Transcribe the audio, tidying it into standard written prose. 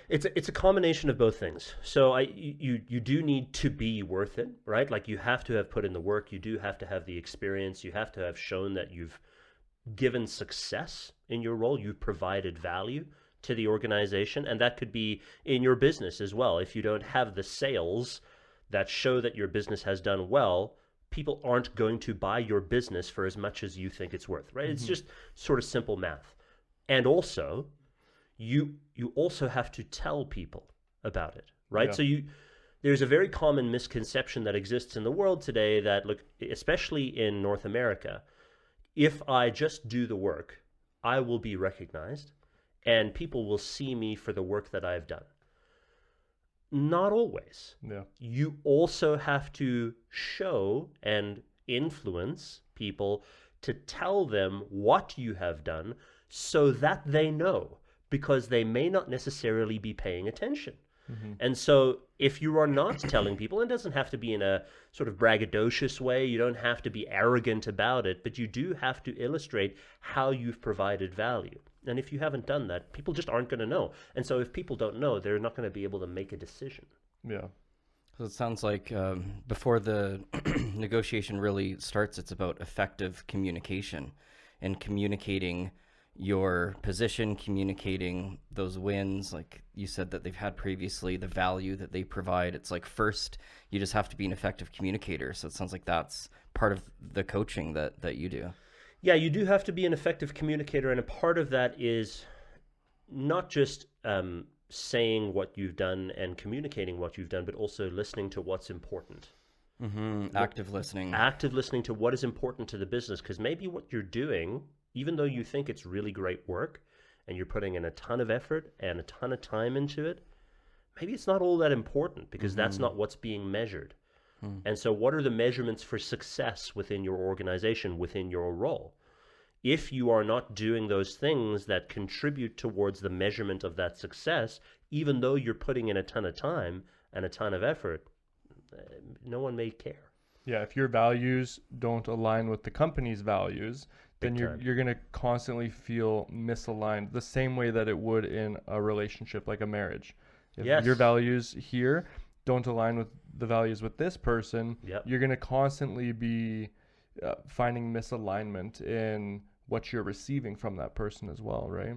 It's a combination of both things. So you do need to be worth it, right? Like you have to have put in the work. You do have to have the experience. You have to have shown that you've given success in your role. You've provided value to the organization, and that could be in your business as well. If you don't have the sales that show that your business has done well, people aren't going to buy your business for as much as you think it's worth, right? It's just sort of simple math. And also, you also have to tell people about it, right? Yeah. So there's a very common misconception that exists in the world today that, look, especially in North America, if I just do the work, I will be recognized and people will see me for the work that I've done. Not always. Yeah. You also have to show and influence people to tell them what you have done so that they know, because they may not necessarily be paying attention. And so if you are not telling people, and it doesn't have to be in a sort of braggadocious way, you don't have to be arrogant about it, but you do have to illustrate how you've provided value. And if you haven't done that, people just aren't going to know. And so if people don't know, they're not going to be able to make a decision. Yeah. So it sounds like before the negotiation really starts, it's about effective communication and communicating your position, communicating those wins, like you said that they've had previously, the value that they provide. It's like first, you just have to be an effective communicator. So it sounds like that's part of the coaching that you do. Yeah, you do have to be an effective communicator, and a part of that is not just saying what you've done and communicating what you've done, but also listening to what's important. Active listening. Active listening to what is important to the business, because maybe what you're doing, even though you think it's really great work and you're putting in a ton of effort and a ton of time into it, maybe it's not all that important because that's not what's being measured. And so what are the measurements for success within your organization, within your role? If you are not doing those things that contribute towards the measurement of that success, even though you're putting in a ton of time and a ton of effort, no one may care. Yeah, if your values don't align with the company's values, then you're going to constantly feel misaligned, the same way that it would in a relationship like a marriage. If Yes. your values here don't align with the values with this person, you're going to constantly be finding misalignment in what you're receiving from that person as well, right?